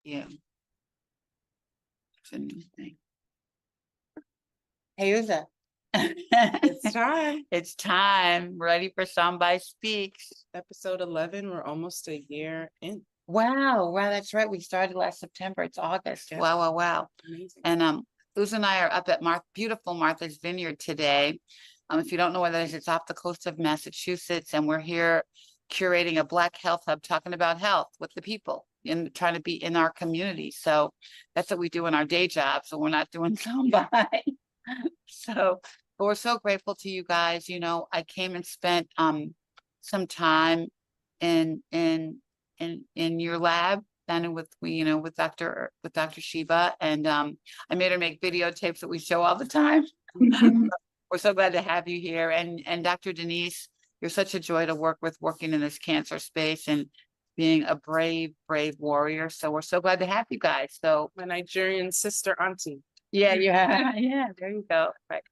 you. It's a new thing. Hey, Uza. It's time. It's time. Ready for Sambai Speaks. Episode 11. We're almost a year in. Wow, that's right. We started last September. It's August. Yeah. Wow. Amazing. And Uza and I are up at beautiful Martha's Vineyard today. If you don't know where that is, it's off the coast of Massachusetts, and we're here curating a Black health hub, talking about health with the people and trying to be in our community. So that's what we do in our day job. So we're not doing Sambai. So, but we're so grateful to you guys. You know, I came and spent some time in your lab, and with Dr. Shiba, and I made her make videotapes that we show all the time. We're so glad to have you here, and Dr. Denise, you're such a joy to work with, working in this cancer space and being a brave warrior. So we're so glad to have you guys. So my Nigerian sister auntie. Yeah, there you go. Right.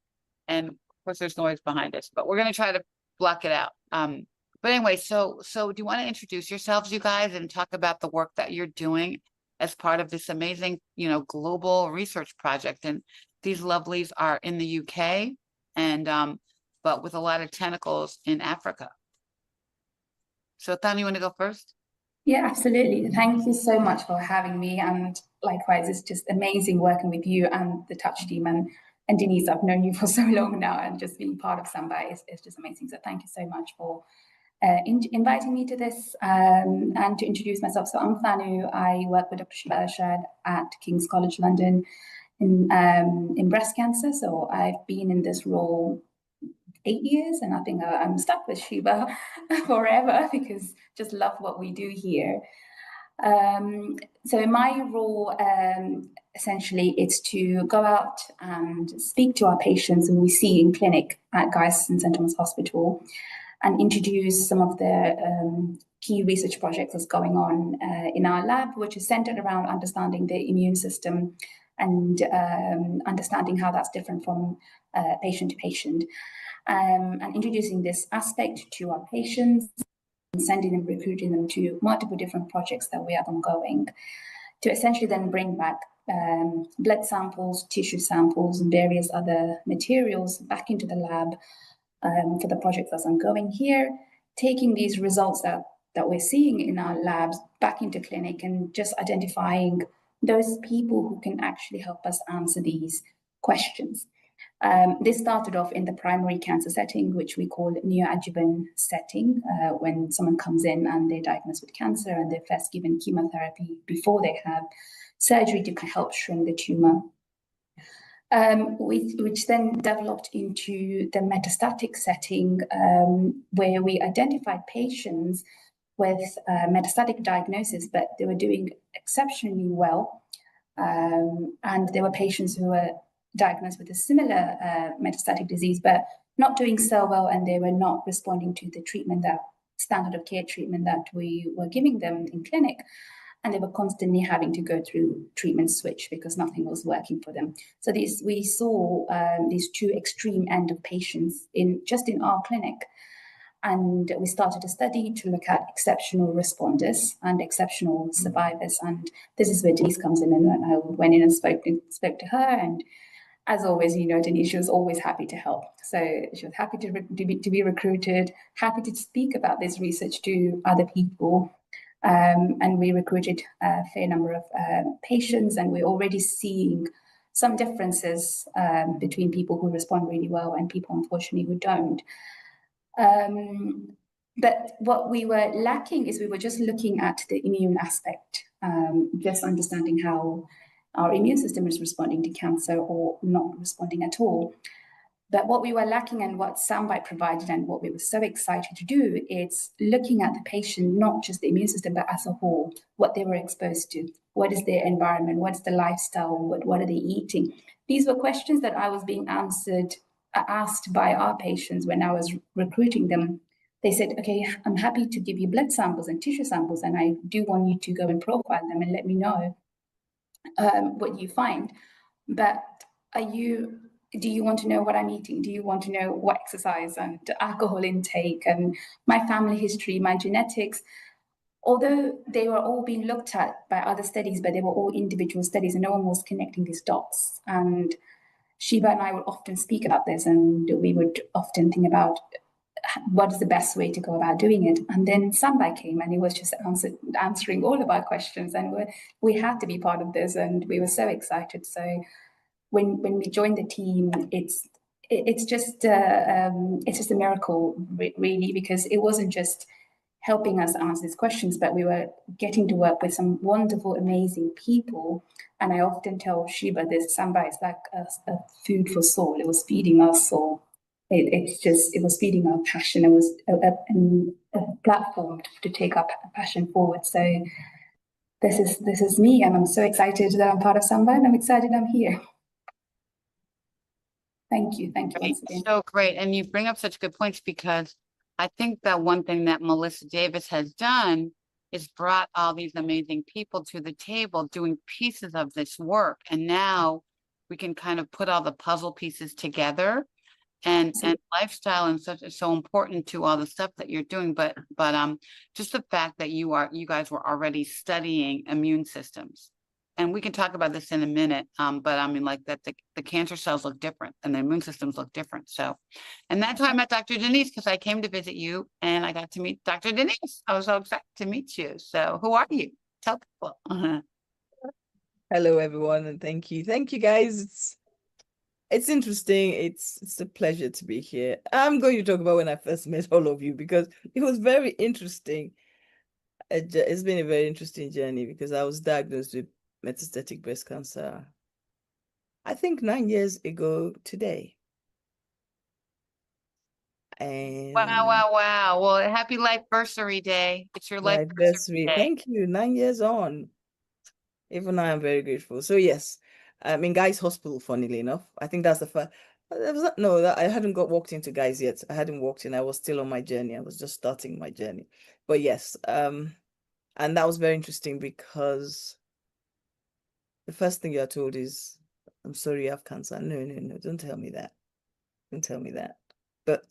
And of course there's noise behind us, but we're going to try to block it out. But anyway, so do you want to introduce yourselves, you guys, and talk about the work that you're doing as part of this amazing, global research project? And these lovelies are in the UK, and but with a lot of tentacles in Africa. So Thanu, you want to go first? Yeah, absolutely. Thank you so much for having me. And likewise, it's just amazing working with you and the Touch team. And Denise, I've known you for so long now, and just being part of Sambai is just amazing. So thank you so much for inviting me to this, and to introduce myself. So I'm Thanu. I work with Dr. Shiba at King's College London in breast cancer. So I've been in this role 8 years, and I think I'm stuck with Shiba forever because just love what we do here. So my role, essentially, it's to go out and speak to our patients who we see in clinic at Guy's and St Thomas Hospital, and introduce some of the key research projects that's going on in our lab, which is centered around understanding the immune system and understanding how that's different from patient to patient. And introducing this aspect to our patients, and recruiting them to multiple different projects that we have ongoing, to essentially then bring back blood samples, tissue samples, and various other materials back into the lab for the project that's ongoing here, taking these results that we're seeing in our labs back into clinic, and just identifying those people who can actually help us answer these questions. This started off in the primary cancer setting, which we call neoadjuvant setting, when someone comes in and they're diagnosed with cancer and they're first given chemotherapy before they have surgery to help shrink the tumor. Which then developed into the metastatic setting, where we identified patients with metastatic diagnosis, but they were doing exceptionally well. And there were patients who were diagnosed with a similar metastatic disease, but not doing so well, and they were not responding to the treatment, that standard of care treatment that we were giving them in clinic. And they were constantly having to go through treatment switch because nothing was working for them. So we saw these two extreme end of patients in our clinic. And we started a study to look at exceptional responders and exceptional survivors. And this is where Denise comes in, and I went in and spoke to her. And as always, Denise, she was always happy to help. So she was happy to be recruited, happy to speak about this research to other people. And we recruited a fair number of patients, and we're already seeing some differences between people who respond really well and people, unfortunately, who don't. But what we were lacking is we were just looking at the immune aspect, just understanding how our immune system is responding to cancer or not responding at all. But what we were lacking, and what Sambai provided, and what we were so excited to do, is looking at the patient, not just the immune system, but as a whole, what they were exposed to, what is their environment, what's the lifestyle, what are they eating. These were questions that I was being asked by our patients when I was recruiting them. They said, okay, I'm happy to give you blood samples and tissue samples, and I do want you to go and profile them and let me know what you find. But do you want to know what I'm eating? Do you want to know what exercise and alcohol intake and my family history, my genetics? although they were all being looked at by other studies, but they were all individual studies and no one was connecting these dots. And Shiva and I would often speak about this, and we would often think about what is the best way to go about doing it. And then Sambai came and he was just answering all of our questions, and we had to be part of this, and we were so excited. So when we joined the team, it's just a miracle, really, because it wasn't just helping us answer these questions, but we were getting to work with some wonderful, amazing people. And I often tell Shiva this: Sambai is like a food for soul. It was feeding our soul. It was feeding our passion. It was a platform to take our passion forward. So this is me, and I'm so excited that I'm part of Sambai, and I'm excited I'm here. Thank you once again. So great, and you bring up such good points, because I think that one thing that Melissa Davis has done is brought all these amazing people to the table doing pieces of this work, and now we can kind of put all the puzzle pieces together. And lifestyle and such is so important to all the stuff that you're doing, but just the fact that you guys were already studying immune systems, and we can talk about this in a minute, but I mean, like, that the cancer cells look different and the immune systems look different. So, and that's how I met Dr. Denise, because I came to visit you and I got to meet Dr. Denise. I was so excited to meet you. So who are you? Tell people. Hello, everyone, and thank you guys. It's interesting. It's a pleasure to be here. I'm going to talk about when I first met all of you, because it was very interesting. It's been a very interesting journey, because I was diagnosed with metastatic breast cancer, I think 9 years ago today. And Wow. Well, happy Life-versary day. It's your Life-versary day. Thank you. 9 years on. Even I am very grateful. So yes, I'm in Guy's Hospital, funnily enough. I think that's the first. I hadn't walked into Guy's yet. I hadn't walked in. I was still on my journey. I was just starting my journey. But yes, and that was very interesting, because the first thing you're told is, I'm sorry you have cancer. No, don't tell me that. Don't tell me that. But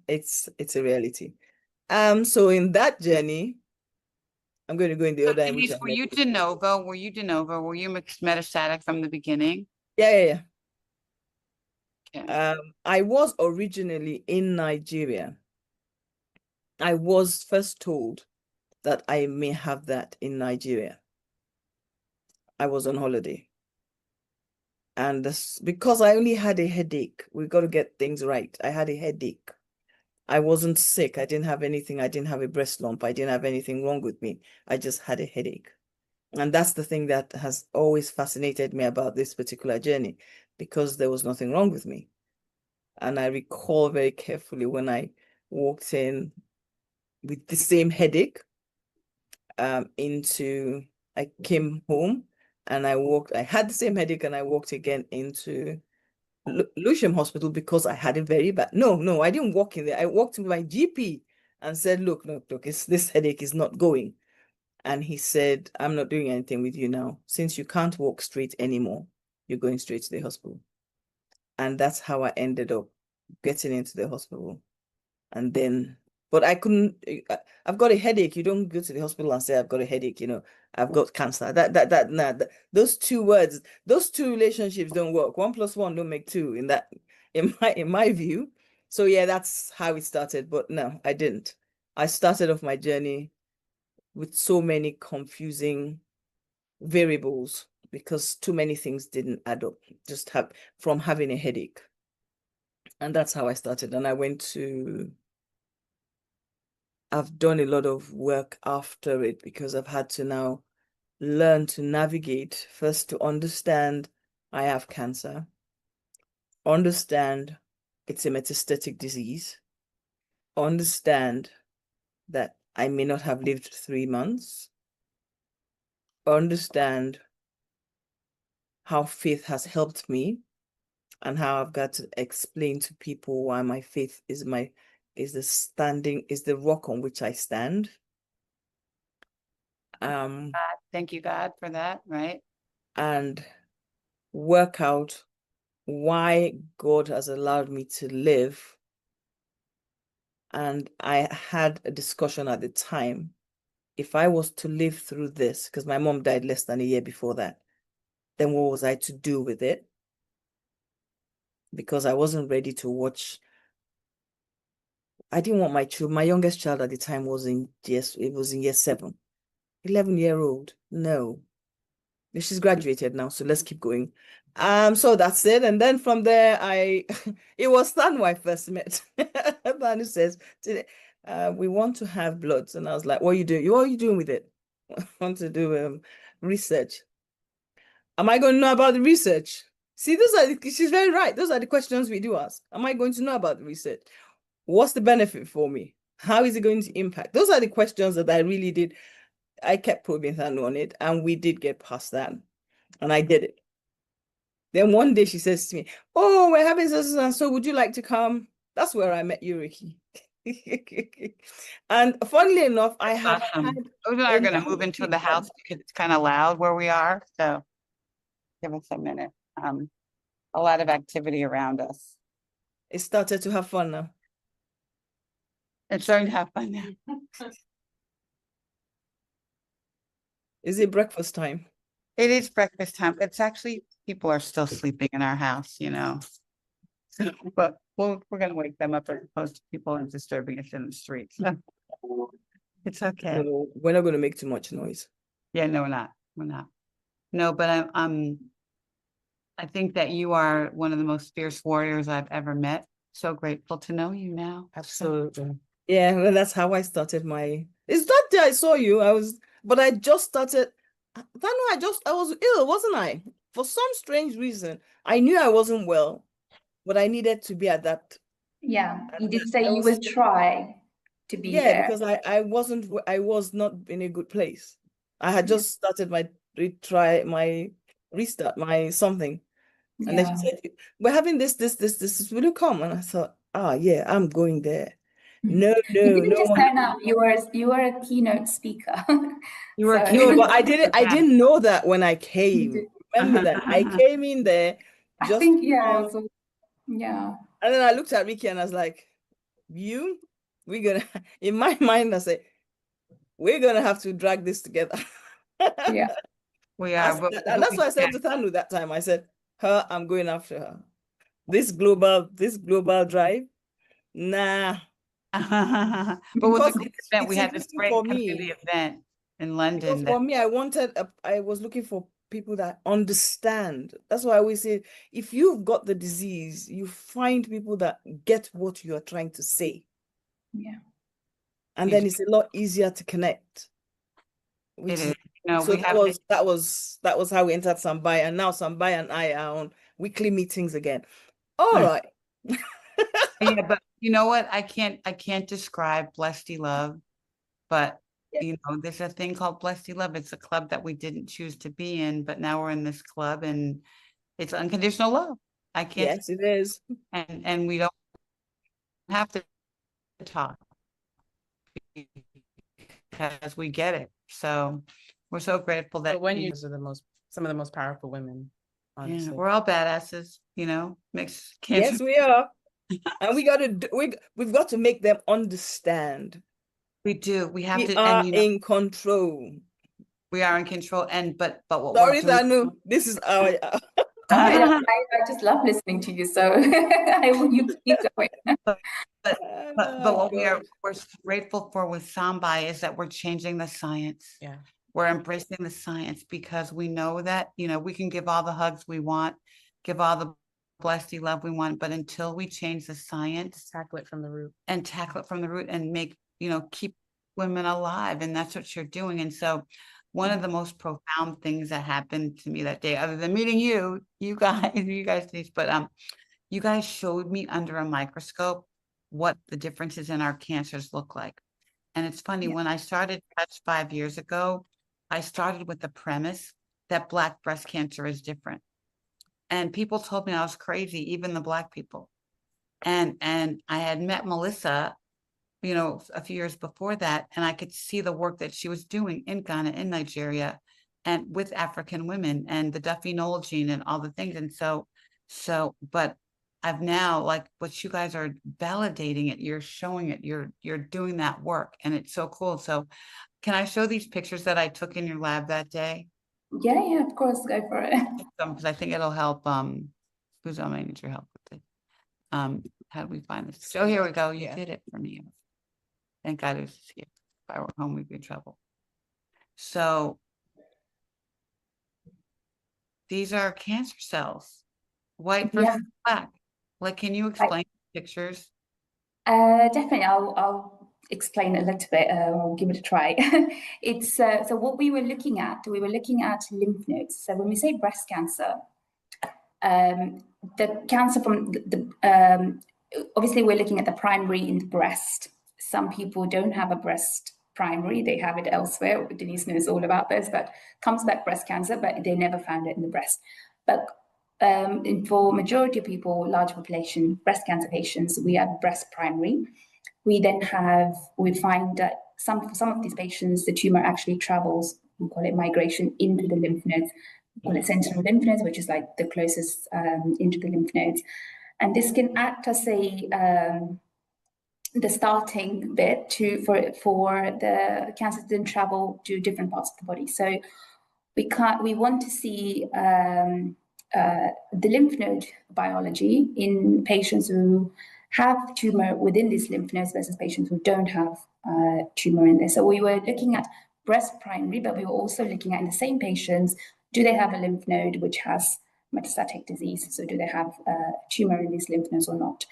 it's a reality. So in that journey, I'm going to go in the order in which Were you de novo? Were you metastatic from the beginning? Yeah. Okay. I was originally in Nigeria. I was first told that I may have that in Nigeria. I was on holiday. And because I only had a headache, we got to get things right. I had a headache. I wasn't sick. I didn't have anything. I didn't have a breast lump. I didn't have anything wrong with me. I just had a headache. And that's the thing that has always fascinated me about this particular journey, because there was nothing wrong with me. And I recall very carefully when I walked in with the same headache, I came home and I had the same headache, and I walked again into Lewisham Hospital, because I had it very bad. No, I didn't walk in there. I walked to my GP and said, look, this headache is not going. And he said, I'm not doing anything with you now. Since you can't walk straight anymore, you're going straight to the hospital. And that's how I ended up getting into the hospital. And then, but I couldn't, I've got a headache. You don't go to the hospital and say, I've got a headache, I've got cancer. Those two words, those two relationships don't work. 1 + 1 don't make 2 in my view. So yeah, that's how it started. But no, I didn't. I started off my journey with so many confusing variables, because too many things didn't add up, from having a headache. And that's how I started. And I've done a lot of work after it, because I've had to now learn to navigate, first to understand I have cancer, understand it's a metastatic disease, understand that I may not have lived 3 months, understand how faith has helped me, and how I've got to explain to people why my faith is the rock on which I stand. Thank you, God, for that, right? And work out why God has allowed me to live. And I had a discussion at the time if I was to live through this, because my mom died less than a year before that, then what was I to do with it? Because I wasn't ready to watch. I didn't want my youngest child at the time was in year 7, 11-year-old. No, she's graduated now, so let's keep going. So that's it. And then from there, it was Thanu I first met. Thanu says, we want to have bloods. And I was like, what are you doing? What are you doing with it? I want to do research. Am I going to know about the research? See, she's very right. Those are the questions we do ask. Am I going to know about the research? What's the benefit for me? How is it going to impact? Those are the questions that I really did. I kept probing Thanu on it, and we did get past that. And I did it. Then one day she says to me, oh, we're having so and so. Would you like to come? That's where I met you, Ricky. And funnily enough, I had Awesome. Those are going to move into the house because it's kind of loud where we are. So give us a minute. A lot of activity around us. It started to have fun now. It's starting to have fun now. Is it breakfast time? It is breakfast time. It's actually, people are still sleeping in our house, you know. But we're going to wake them up as opposed to people disturbing us in the streets. It's okay. No, we're not going to make too much noise. Yeah, no, we're not. We're not. No, but I think that you are one of the most fierce warriors I've ever met. So grateful to know you now. Absolutely. Yeah, well, that's how I started it's that day I saw you. But I just started. I was ill, wasn't I? For some strange reason. I knew I wasn't well, but I needed to be at that. Yeah, you did say you would try to be there. Yeah, because I was not in a good place. I had just started my restart, my something. And then she said, we're having this, will you come? And I thought, yeah, I'm going there. No, you didn't no just one. turn up. You were a keynote speaker. You were So- No, but I didn't know that when I came. Remember that I came in there I just think, yeah. and then I looked at Ricky and I was like, we're gonna in my mind I said, we're gonna have to drag this together. Yeah. We are. And that's what I said to Thanu that time. I said, I'm going after her. This global drive, nah. But with the group event, we had this great for me. community event in London. For me, I was looking for people that understand. That's why I always say, if you've got the disease, you find people that get what you are trying to say. Yeah. And then it's a lot easier to connect. It is. No, so that was how we entered Sambai, and now Sambai and I are on weekly meetings again. All right. Yeah, but you know what? I can't describe Blessed Love, but you know, there's a thing called Blessed Love. It's a club that we didn't choose to be in, but now we're in this club, and it's unconditional love. I can't. Yes, it is. And we don't have to talk because we get it. So we're so grateful that But are some of the most powerful women. Honestly. Yeah, we're all badasses, you know. Yes, we are. And we've got to make them understand. We do. We have to. We are in control. We are in control. But what? Sorry, Thanu. This is our. I just love listening to you. So you keep going. But what we're grateful for with Sambai is that we're changing the science. Yeah. We're embracing the science because we know that, you know, we can give all the hugs we want, give all the blessed love we want, but until we change the science, tackle it from the root and make, you know, keep women alive. And that's what you're doing. And so one of the most profound things that happened to me that day, other than meeting you guys, but you guys showed me under a microscope what the differences in our cancers look like. And it's funny, when I started Touch 5 years ago, I started with the premise that Black breast cancer is different. And people told me I was crazy, even the Black people. And I had met Melissa, you know, a few years before that, and I could see the work that she was doing in Ghana, in Nigeria, and with African women, and the Duffy-Knoll gene and all the things. And but I've now, like, what you guys are validating it, you're showing it, you're doing that work, and it's so cool. So can I show these pictures that I took in your lab that day? Yeah, of course, go for it. Because I think it'll help, who's I need your help with it. How do we find this? So here we go. You did it for me. Thank God it was here. If I were home, we'd be in trouble. So these are cancer cells, white versus black. Like, can you explain the pictures? Definitely, I'll explain a little bit. I'll give it a try. It's so what we were looking at lymph nodes. So when we say breast cancer, the cancer from the obviously we're looking at the primary in the breast. Some people don't have a breast primary; they have it elsewhere. Denise knows all about this, but comes back breast cancer, but they never found it in the breast. But for majority of people, large population breast cancer patients, we have breast primary. We find that for some of these patients, the tumor actually travels. We call it migration into the lymph nodes. We call it sentinel lymph nodes, which is like the closest into the lymph nodes, and this can act as the starting bit for the cancer to then travel to different parts of the body. So we want to see the lymph node biology in patients who have tumor within these lymph nodes versus patients who don't have tumor in there. So we were looking at breast primary, but we were also looking at in the same patients, do they have a lymph node which has metastatic disease? So do they have tumor in these lymph nodes or not?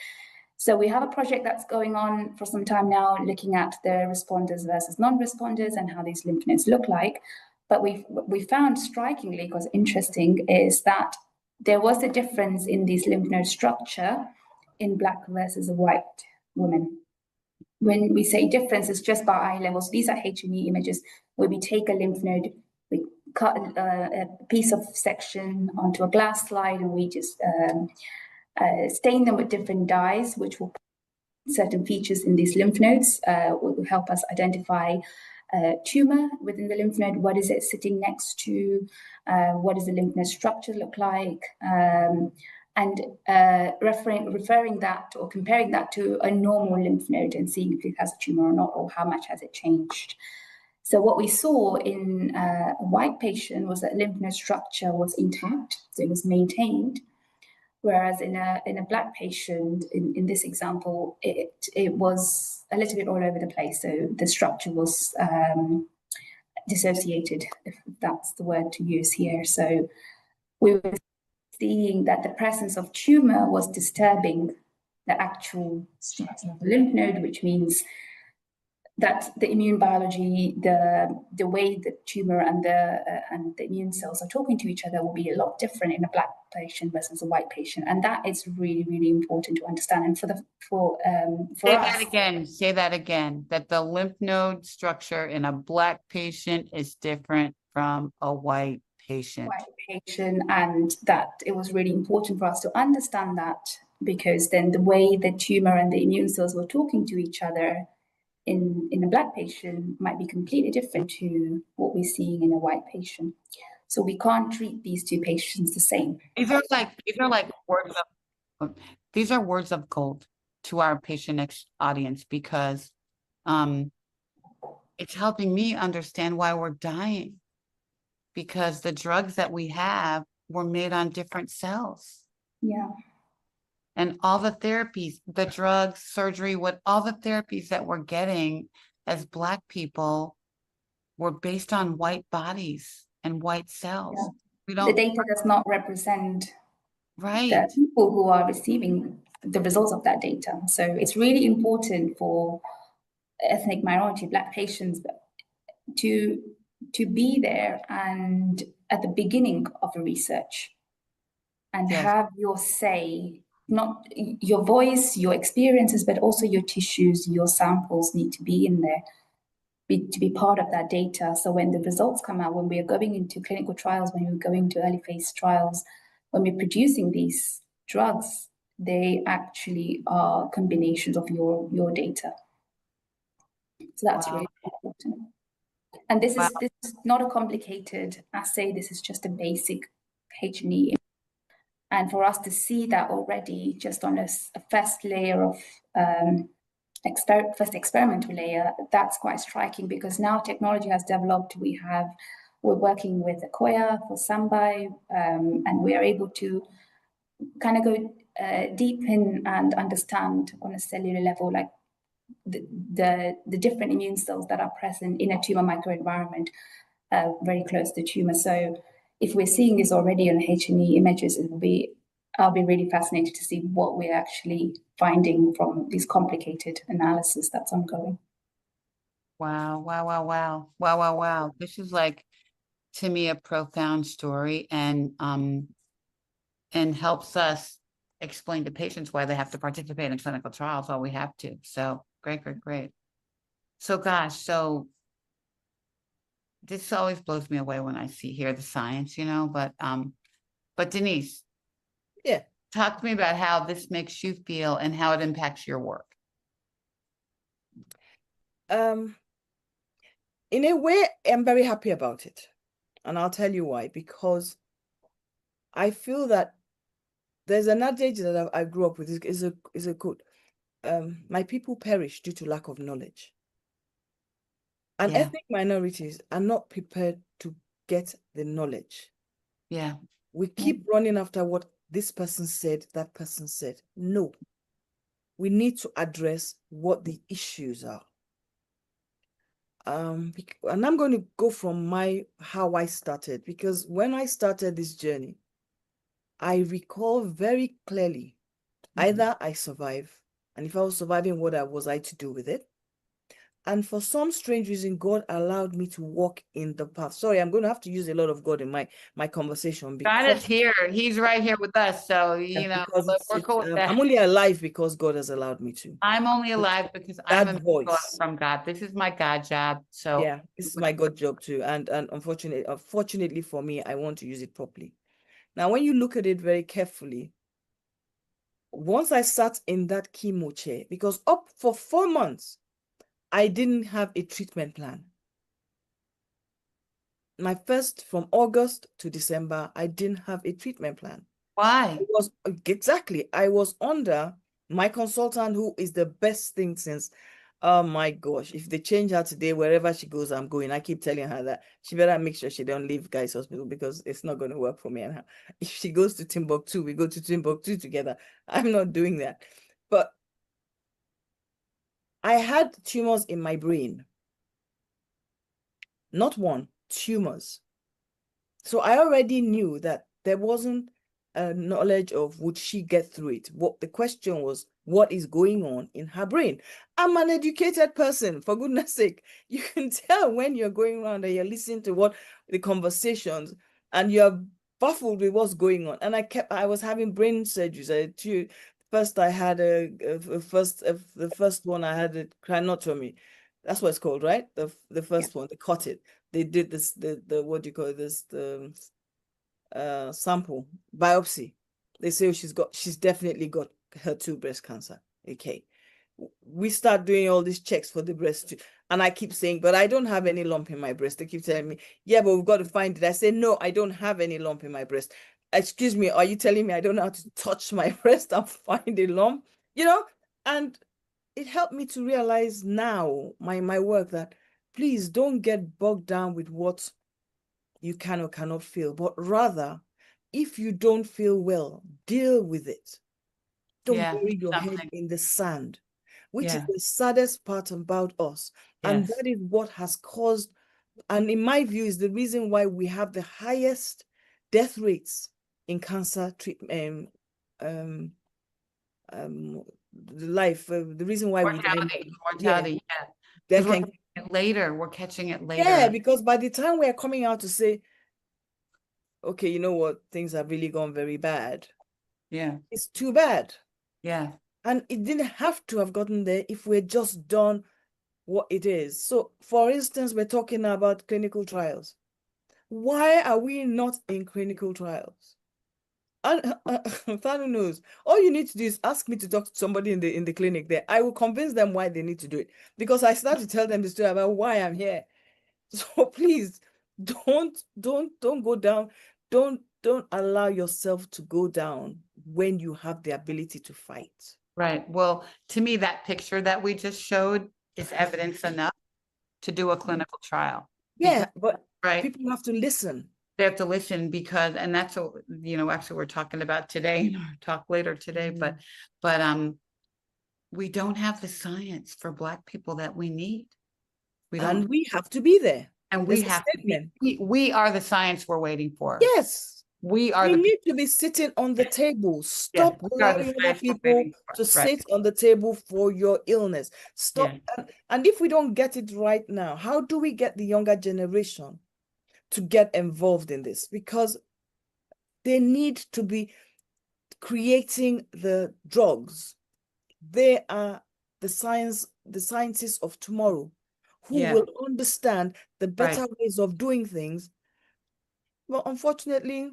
So we have a project that's going on for some time now, looking at the responders versus non-responders and how these lymph nodes look like. But we found strikingly, because interesting, is that there was a difference in these lymph node structure in Black versus white women. When we say difference, it's just by eye levels. These are H&E images where we take a lymph node, we cut a piece of section onto a glass slide, and we just stain them with different dyes, which will put certain features in these lymph nodes, will help us identify tumor within the lymph node. What is it sitting next to? What does the lymph node structure look like? And referring that or comparing that to a normal lymph node and seeing if it has a tumor or not, or how much has it changed. So what we saw in a white patient was that lymph node structure was intact, so it was maintained. Whereas in a Black patient, in this example, it was a little bit all over the place. So the structure was dissociated, if that's the word to use here. So we were seeing that the presence of tumor was disturbing the actual structure of the lymph node, which means that the immune biology, the way the tumor and the immune cells are talking to each other will be a lot different in a Black patient versus a white patient, and that is really, really important to understand. And for Say that again. That the lymph node structure in a Black patient is different from a white patient. And that it was really important for us to understand that, because then the way the tumor and the immune cells were talking to each other in a Black patient might be completely different to what we're seeing in a white patient. So we can't treat these two patients the same. These are like words of gold to our patient audience, because it's helping me understand why we're dying, because the drugs that we have were made on different cells. Yeah. And all the therapies, the drugs, surgery, all the therapies that we're getting as Black people were based on white bodies and white cells. Yeah. The data does not represent the people who are receiving the results of that data. So it's really important for ethnic minority Black patients to be there and at the beginning of the research and have your say. Not your voice, your experiences, but also your tissues, your samples need to be in there, to be part of that data. So when the results come out, when we are going into clinical trials, when we're going to early phase trials, when we're producing these drugs, they actually are combinations of your data. So that's really important. And this is not a complicated assay. This is just a basic H&E. And for us to see that already just on a first layer of first experimental layer, that's quite striking because now technology has developed. We're working with Akoya for Sambai, and we are able to kind of go deep in and understand on a cellular level, like the different immune cells that are present in a tumor microenvironment very close to the tumor. So if we're seeing this already on H&E images, I'll be really fascinated to see what we're actually finding from this complicated analysis that's ongoing. Wow, wow, wow, wow, wow, wow, wow. This is like, to me, a profound story, and helps us explain to patients why they have to participate in clinical trials. Well, we have to. So great, great, great. So gosh, so this always blows me away when I hear the science, but Denise, Yeah. talk to me about how this makes you feel and how it impacts your work. In a way, I'm very happy about it. And I'll tell you why. Because I feel that there's an adage that I grew up with, is a quote. My people perish due to lack of knowledge. And Yeah. ethnic minorities are not prepared to get the knowledge. Yeah. We keep running after what this person said, that person said. No. We need to address what the issues are. And I'm going to go from how I started, because when I started this journey, I recall very clearly, either I survive, and if I was surviving, what was I to do with it? And for some strange reason, God allowed me to walk in the path. Sorry, I'm going to have to use a lot of God in my conversation, God because is here. He's right here with us. So, because we're cool with that. I'm only alive because God has allowed me to. I'm only alive because I'm a voice miracle from God. This is my God job. So yeah, this is my God job too. And unfortunately for me, I want to use it properly. Now, when you look at it very carefully, once I sat in that chemo chair, because up for 4 months, I didn't have a treatment plan. From August to December, I didn't have a treatment plan. why? I was under my consultant, who is the best thing since, oh my gosh, if they change her today, wherever she goes, I'm going. I keep telling her that she better make sure she don't leave Guy's Hospital, because it's not going to work for me and her. If she goes to Timbuktu, we go to Timbuktu together. I'm not doing that. But I had tumors in my brain. Not one, tumors. So I already knew that there wasn't a knowledge of would she get through it. What the question was, what is going on in her brain? I'm an educated person, for goodness sake. You can tell when you're going around and you're listening to what the conversations, and you're baffled with what's going on. And I was having brain surgeries. First I had the first one I had a craniectomy. That's what it's called, right? The first one, they cut it. They did this, the what do you call this, the sample biopsy. They say she's definitely got HER2 breast cancer. Okay, we start doing all these checks for the breast too, and I keep saying, but I don't have any lump in my breast. They keep telling me, yeah, but we've got to find it. I say, no, I don't have any lump in my breast. Excuse me, are you telling me I don't know how to touch my breast and find a lump? And it helped me to realize now, my work, that please don't get bogged down with what you can or cannot feel, but rather, if you don't feel well, deal with it. Don't bury your head in the sand, which is the saddest part about us. And that is what has caused, and in my view, is the reason why we have the highest death rates in cancer treatment, the reason why mortality, we're catching it later. Yeah, because by the time we're coming out to say, okay, you know what, things have really gone very bad. Yeah. It's too bad. Yeah. And it didn't have to have gotten there if we're just done what it is. So, for instance, we're talking about clinical trials. Why are we not in clinical trials? And Thanu knows. All you need to do is ask me to talk to somebody in the clinic there. I will convince them why they need to do it, because I start to tell them the story about why I'm here. So please don't go down. Don't allow yourself to go down when you have the ability to fight. Right. Well, to me, that picture that we just showed is evidence enough to do a clinical trial. Yeah, but Right. people have to listen. They have to listen because, and that's what, actually we're talking about today, and our talk later today, but we don't have the science for Black people that we need. We don't, And we have to be there. and we There's a have to be, statement. we are the science we're waiting for. Yes. We are You the, need to be sitting on the table. Stop we are the allowing other science we're people waiting for. to Right. sit on the table for your illness. Stop. Yeah. And if we don't get it right now, how do we get the younger generation to get involved in this? Because they need to be creating the drugs. They are the scientists of tomorrow who Yeah. will understand the better Right. ways of doing things. Well, unfortunately,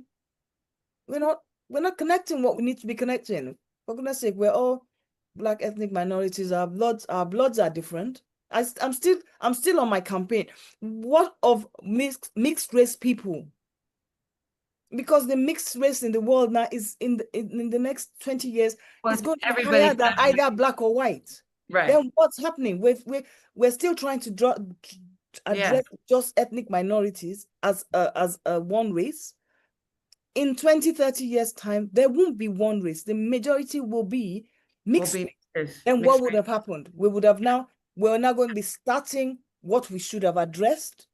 we're not connecting what we need to be connecting. For goodness sake, we're all Black ethnic minorities. Our bloods are different. I'm still on my campaign. What of mixed race people? Because the mixed race in the world now is in the next 20 years Well, is going to be everybody higher than says- either Black or white. Right. Then what's happening? We're still trying to address just ethnic minorities as a one race. In 20, 30 years' time, there won't be one race. The majority will be mixed. Then what would have happened? We're now going to be starting what we should have addressed.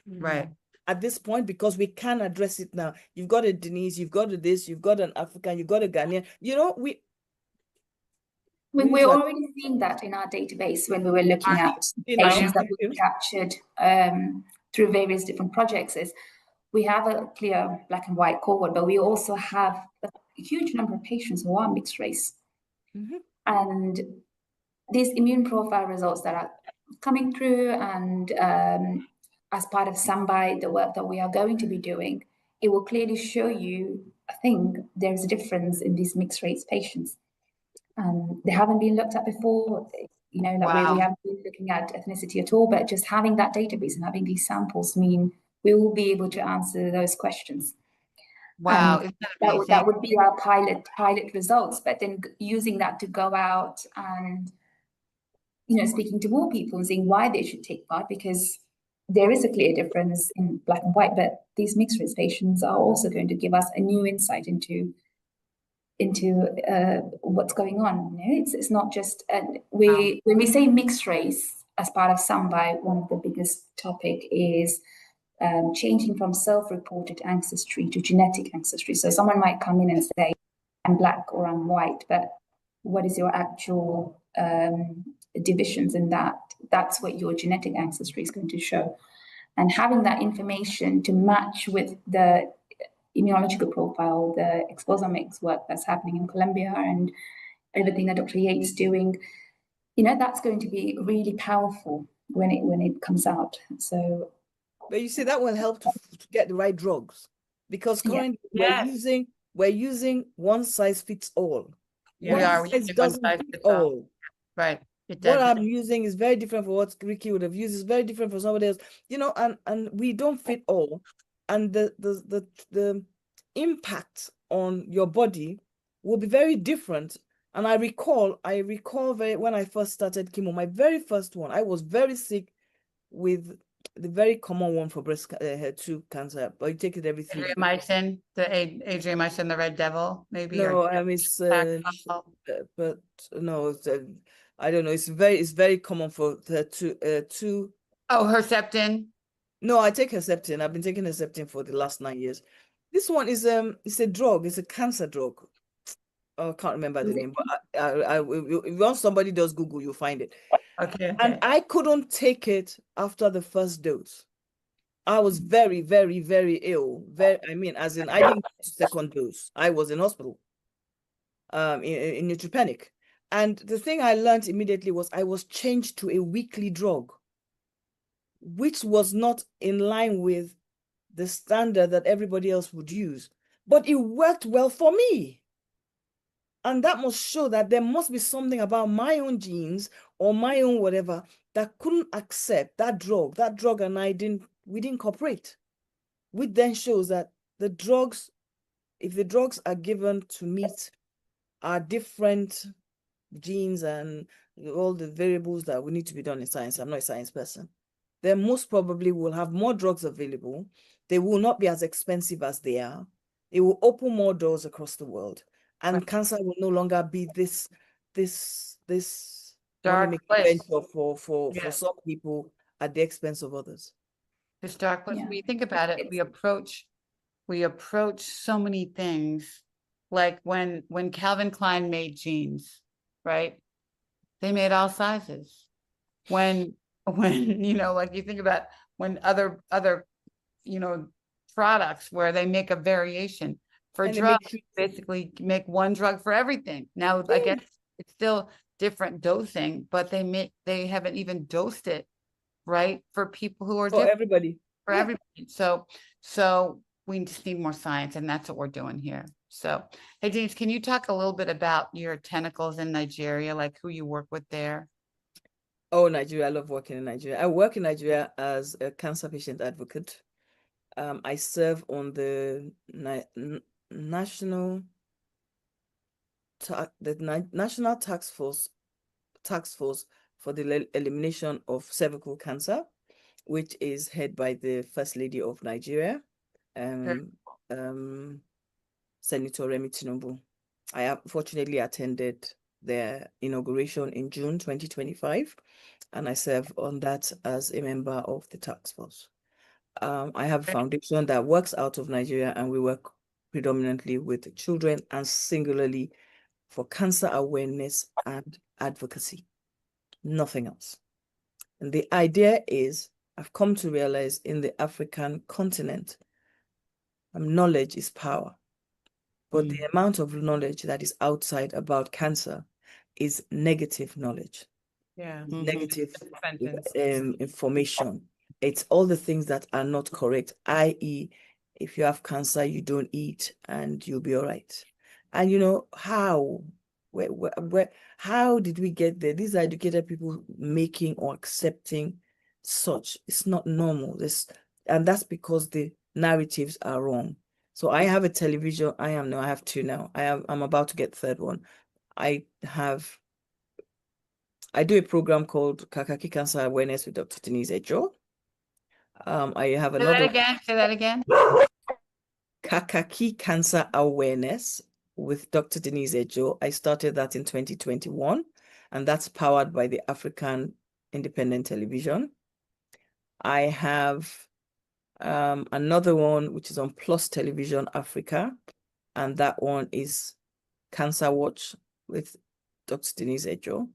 Right. At this point, because we can address it now. You've got a Denise, you've got a this, you've got an African, you've got a Ghanaian. We're already seeing that in our database when we were looking at patients that we captured through various different projects. Is we have a clear Black and white cohort, but we also have a huge number of patients who are mixed race. And these immune profile results that are coming through, and as part of Sambai, the work that we are going to be doing, it will clearly show you, I think, there's a difference in these mixed race patients. They haven't been looked at before, we haven't been looking at ethnicity at all, but just having that database and having these samples mean we will be able to answer those questions. Wow. That would be our pilot results, but then using that to go out and, speaking to more people and seeing why they should take part, because there is a clear difference in Black and white, but these mixed race patients are also going to give us a new insight into what's going on. It's not just when we say mixed race as part of Sambai, one of the biggest topic is changing from self-reported ancestry to genetic ancestry. So someone might come in and say, I'm Black or I'm white, but what is your actual divisions in that? That's what your genetic ancestry is going to show. And having that information to match with the immunological profile, the exposomics work that's happening in Colombia, and everything that Dr. Yates is doing, that's going to be really powerful when it comes out. So, but you see, that will help to get the right drugs, because currently we're using one size fits all. One size doesn't fit all. Right. What I'm using is very different from what Ricky would have used. It's very different from somebody else. And we don't fit all. And the impact on your body will be very different. And I recall when I first started chemo, my very first one, I was very sick with the very common one for breast HER2 cancer, but you take it every 3 days. Adriamycin, Adriamycin, the Red Devil, maybe. No, but no, I don't know. It's very common for HER2. Oh, Herceptin. No, I take Herceptin. I've been taking Herceptin for the last 9 years. This one is it's a drug. It's a cancer drug. I can't remember the name, but if once somebody does Google, you'll find it. Okay. And I couldn't take it after the first dose. I was very, very, very ill. As in, I didn't get the second dose. I was in hospital, in neutropenic. And the thing I learned immediately was I was changed to a weekly drug, which was not in line with the standard that everybody else would use. But it worked well for me. And that must show that there must be something about my own genes or my own whatever that couldn't accept that drug. That drug and we didn't cooperate. Which then shows that the drugs, if the drugs are given to meet our different genes and all the variables that we need to be done in science. I'm not a science person. Then most probably we'll have more drugs available. They will not be as expensive as they are. It will open more doors across the world. And Right. cancer will no longer be this Dark money-making place. venture for Yeah. some people at the expense of others. This dark place. Yeah. When you think about it, It's- we approach so many things. Like when Calvin Klein made jeans, right? They made all sizes. When like you think about when other products where they make a variation for And they drugs, make basically make one drug for everything. Now I guess it's still different dosing, but they haven't even dosed it right for people who are for different, everybody. for Yeah. everybody. So we just need more science, and that's what we're doing here. So, hey, Denise, can you talk a little bit about your tentacles in Nigeria, like who you work with there? Oh, Nigeria. I love working in Nigeria. I work in Nigeria as a cancer patient advocate. I serve on the national national task force for the elimination of cervical cancer, which is head by the First Lady of Nigeria, Senator Remi Tinubu. I have fortunately attended their inauguration in June 2025, and I serve on that as a member of the task force. I have a foundation that works out of Nigeria, and we work predominantly with children and singularly for cancer awareness and advocacy, nothing else. And the idea is, I've come to realize in the African continent, knowledge is power. But the amount of knowledge that is outside about cancer is negative knowledge. Yeah. Negative Sentence. information. It's all the things that are not correct, i.e., if you have cancer, you don't eat and you'll be all right. And you know, how did we get there? These are educated people making or accepting such. It's not normal. And that's because the narratives are wrong. So I have a television. I have two now. I'm about to get the third one. I do a program called Kakaki Cancer Awareness with Dr. Denise Ejoh. I have Say that another again. Say that again. Kakaki Cancer Awareness with Dr. Denise Ejoh. I started that in 2021, and that's powered by the African Independent Television. I have another one which is on Plus Television Africa, and that one is Cancer Watch with Dr. Denise Ejoh,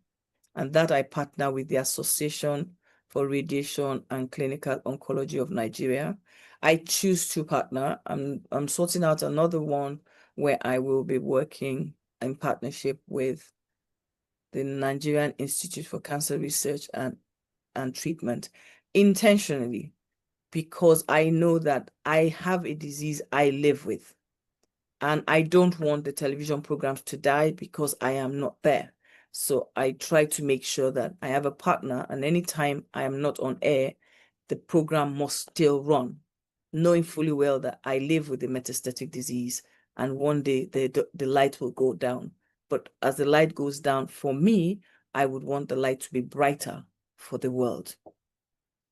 and that I partner with the Association for Radiation and Clinical Oncology of Nigeria. I choose to partner. I'm sorting out another one where I will be working in partnership with the Nigerian Institute for Cancer Research and Treatment intentionally, because I know that I have a disease I live with. And I don't want the television programs to die because I am not there. So I try to make sure that I have a partner, and anytime I am not on air, the program must still run, knowing fully well that I live with the metastatic disease, and one day the light will go down. But as the light goes down, for me, I would want the light to be brighter for the world.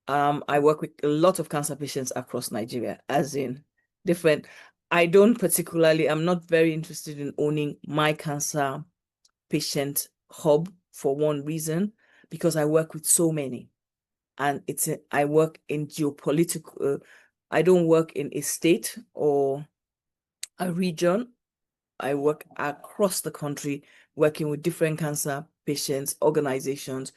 I work with a lot of cancer patients across Nigeria, as in different. I'm not very interested in owning my cancer patient hub for one reason, because I work with so many. And I work in geopolitical, I don't work in a state or a region. I work across the country, working with different cancer patients, organizations.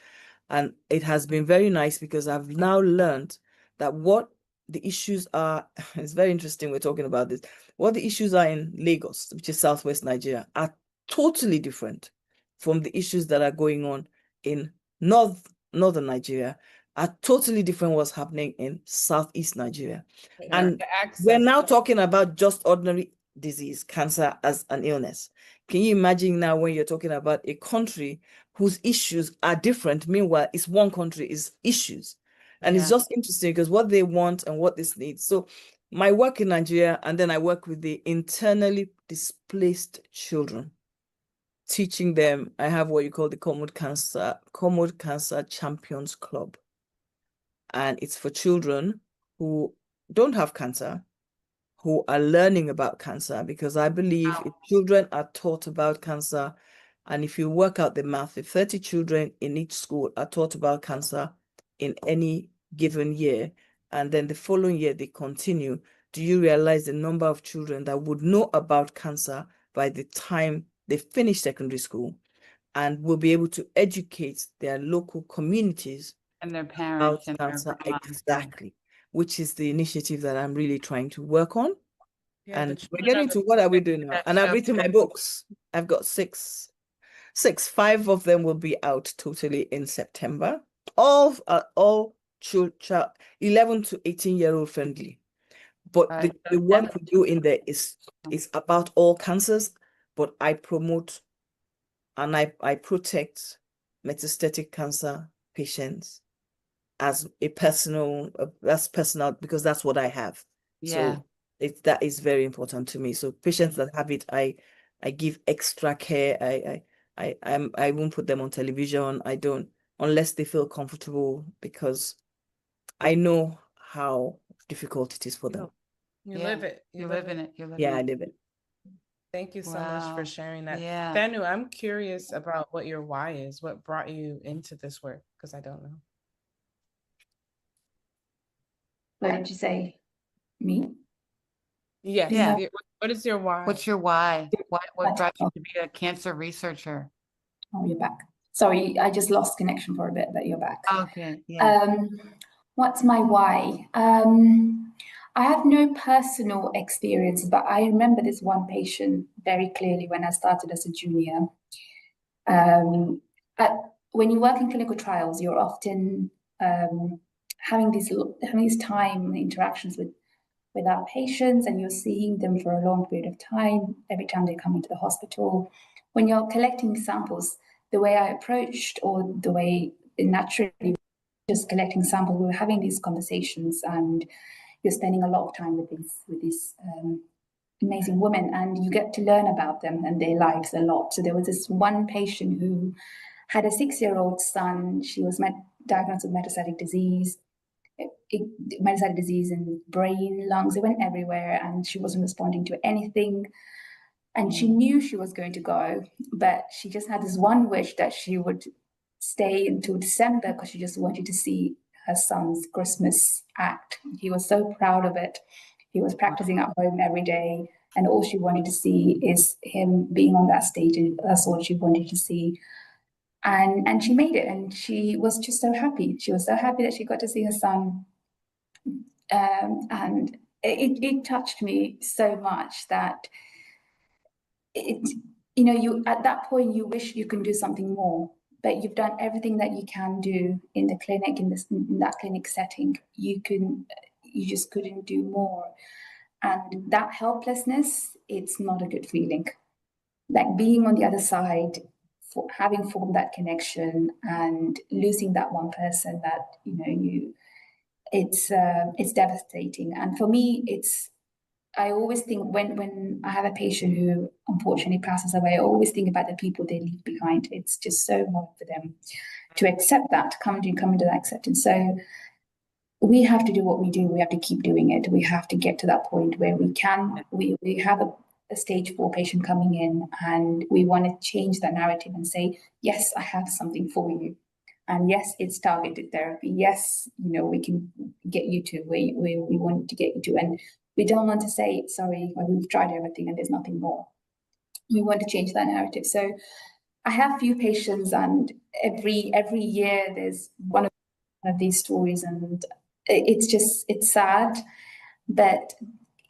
And it has been very nice because I've now learned that what the issues are, it's very interesting we're talking about this, what the issues are in Lagos, which is Southwest Nigeria, are totally different from the issues that are going on in Northern Nigeria, are totally different what's happening in Southeast Nigeria. And we're now talking about just ordinary disease, cancer as an illness. Can you imagine now when you're talking about a country whose issues are different? Meanwhile, it's one country, is issues. And it's just interesting because what they want and what this needs. So my work in Nigeria, and then I work with the internally displaced children. teaching them. I have what you call the Cormode Cancer Champions Club. And it's for children who don't have cancer, who are learning about cancer, because I believe if children are taught about cancer, and if you work out the math, if 30 children in each school are taught about cancer in any given year, and then the following year they continue, do you realize the number of children that would know about cancer by the time they finish secondary school and will be able to educate their local communities And their about parents and their cancer? grandmas. Exactly, which is the initiative that I'm really trying to work on. Yeah, the And we're children getting are to the what are we ones doing now? that And I've show written my that- books. I've got six. Five of them will be out totally in September. All child 11 to 18-year-old friendly. But Right. the work we do in there is about all cancers, but I promote and I protect metastatic cancer patients as a personal, that's personal because that's what I have. Yeah. So that is very important to me. So patients that have it, I give extra care. I won't put them on television. I don't, unless they feel comfortable, because I know how difficult it is for them. You Yeah. live it. You live in it. You live Yeah, in I it. live it. Thank you so much for Wow. sharing that. Yeah. Thanu, I'm curious about what your why is. What brought you into this work? Because I don't know. What did you say? Me? Yes. Yeah. What is your why? What's your why? What What- drives you to be a cancer researcher? Oh, you're back. Sorry, I just lost connection for a bit, but you're back. Okay. Yeah. What's my why? I have no personal experience, but I remember this one patient very clearly when I started as a junior. When you work in clinical trials, you're often having these time interactions with our patients, and you're seeing them for a long period of time every time they come into the hospital. When you're collecting samples, the way I approached, or the way naturally just collecting samples, we were having these conversations, and you're spending a lot of time with these amazing women, and you get to learn about them and their lives a lot. So there was this one patient who had a 6-year-old son. She was diagnosed with metastatic disease. Metastatic disease in brain, lungs, it went everywhere, and she wasn't responding to anything. And she knew she was going to go, but she just had this one wish that she would stay until December because she just wanted to see her son's Christmas act. He was so proud of it. He was practicing at home every day, and all she wanted to see is him being on that stage, and that's all she wanted to see. And she made it, and she was just so happy. She was so happy that she got to see her son. And it touched me so much that you at that point you wish you can do something more, but you've done everything that you can do in the clinic, in that clinic setting. You just couldn't do more, and that helplessness, it's not a good feeling. Like being on the other side, for having formed that connection and losing that one person that it's devastating. And for me, I always think when I have a patient who unfortunately passes away, I always think about the people they leave behind. It's just so hard for them to accept that, come to that acceptance. So we have to do what we do. We have to keep doing it. We have to get to that point where we have a stage 4 patient coming in, and we want to change that narrative and say, yes, I have something for you. And yes, it's targeted therapy. Yes, we can get you to where we want to get you to. And we don't want to say, sorry, we've tried everything and there's nothing more. We want to change that narrative. So I have few patients, and every year there's one of these stories, and it's sad, but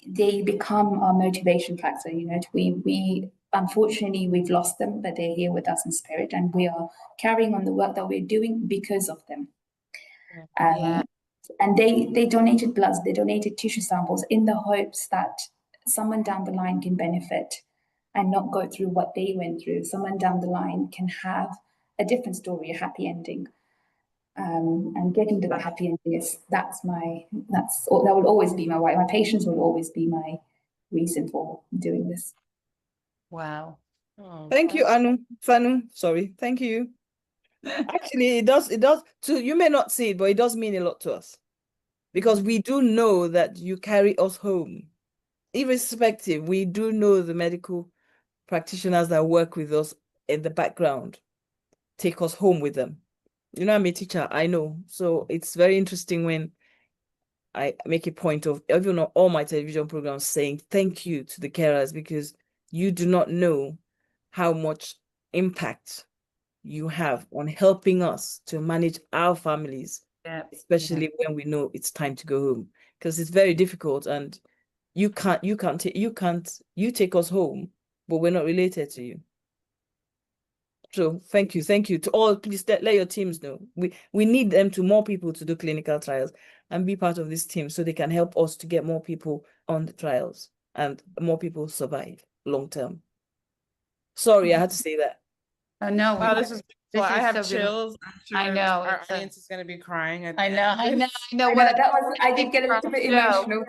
they become our motivation factor. We unfortunately we've lost them, but they're here with us in spirit, and we are carrying on the work that we're doing because of them. And they donated bloods, they donated tissue samples in the hopes that someone down the line can benefit and not go through what they went through. Someone down the line can have a different story, a happy ending. And getting to that happy ending that will always be my why. My patients will always be my reason for doing this. Wow. Oh, Thank you, that's- Thanu. Sorry. Thank you. Actually, it does to you may not see it, but it does mean a lot to us. Because we do know that you carry us home. Irrespective, we do know the medical practitioners that work with us in the background take us home with them. You know, I'm a teacher, I know. So it's very interesting when I make a point of, even on all my television programs, saying thank you to the carers, because you do not know how much impact you have on helping us to manage our families, Yeah. especially when we know it's time to go home, because it's very difficult, and you take us home, but we're not related to you. So thank you to all. Please let your teams know. We need them more people to do clinical trials and be part of this team, so they can help us to get more people on the trials and more people survive long term. Sorry, I had to say that. Oh, no. Wow, this is beautiful. I have so beautiful. chills. I'm sure I know, our it's a- audience is going to be crying. I know. I know, I did get a little bit emotional.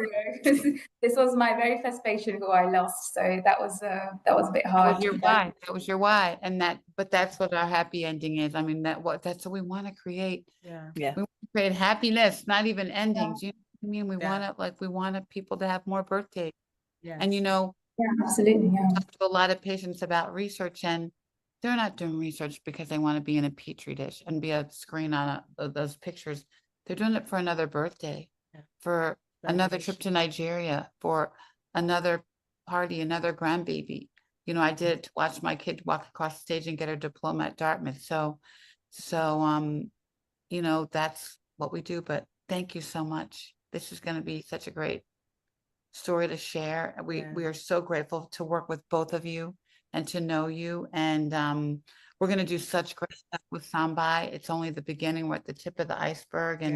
This was my very first patient who I lost, so that was a bit That hard. was your why. That was your why. But that's what our happy ending is. I mean, that's what we want to create. Yeah. Yeah. We want to create happiness, not even endings. You know what I mean? We want people to have more birthdays. Yes. And Yeah, absolutely. Yeah. talk to a lot of patients about research, and they're not doing research because they want to be in a petri dish and be a screen on those pictures. They're doing it for another birthday, Yeah. for another trip Validation. to Nigeria, for another party, another grandbaby. You know, I did it to watch my kid walk across the stage and get her diploma at Dartmouth. So, you know, that's what we do. But thank you so much. This is going to be such a great story to share. We Yeah. are so grateful to work with both of you and to know you. And we're going to do such great stuff with Sambai. It's only the beginning. We're at the tip of the iceberg, and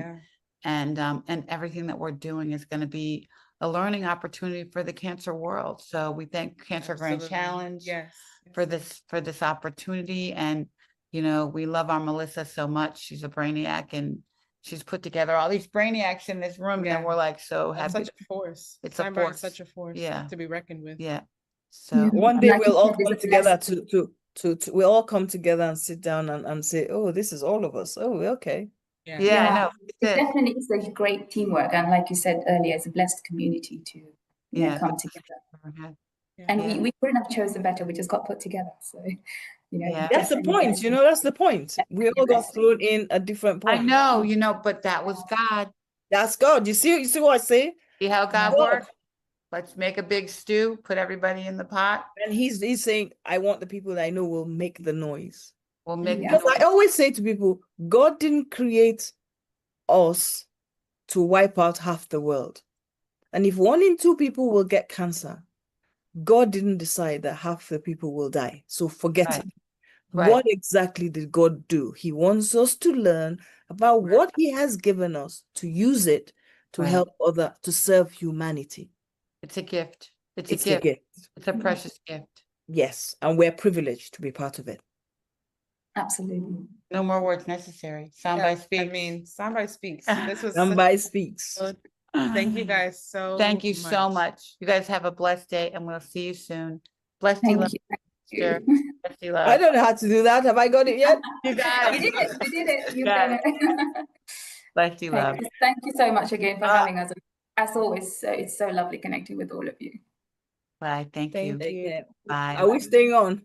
Yeah. and everything that we're doing is going to be a learning opportunity for the cancer world. So we thank Cancer Grand Absolutely. Challenge Yes. for this opportunity. And you know, we love our Melissa so much. She's a brainiac, and she's put together all these brainiacs in this room, Yeah. and we're like so That's happy. such a force. It's a Sambai is force. such a force Yeah. to be reckoned with. Yeah. Yeah. So One day Like we'll you all said, it's come a together blessing. to we'll all come together and sit down and say, oh, this is all of us. Oh, okay. Yeah. yeah, I Yeah, know. it That's it. definitely is a great teamwork, and like you said earlier, it's a blessed community to Yeah. come together. Yeah. And Yeah. we couldn't have chosen better. We just got put together. So, Yeah. That's the definitely point, blessed. you know, that's the point. We all got blessed. thrown in at different I points. know, you know, but that was God. That's God. You see what I say? See how God God. works? Let's make a big stew, put everybody in the pot. And he's saying, I want the people that I know will make the noise. We'll make Yeah. the Because I always say to people, God didn't create us to wipe out half the world. And if 1 in 2 people will get cancer, God didn't decide that half the people will die. So forget Right. it. Right. What exactly did God do? He wants us to learn about Right. what he has given us, to use it to Right. help to serve humanity. It's a gift. It's It's a a gift. It's a precious gift. Yes, and we're privileged to be part of it. Absolutely. No more words necessary. Sambai Yeah, speaks. I mean, Sambai speaks. This was such Somebody speaks. a- Thank you guys so Thank you so much. You guys have a blessed day, and we'll see you soon. Blessed you, Thank love. you. Sister. Blessed you, I love. don't know how to do that. Have I got it yet? You got You it. did it. You did it. You've Got done it. Blessed you, love. Thank you so much again for having us. As always, it's so lovely connecting with all of you. Bye. Thank you. Thank you. Bye. Are we staying on?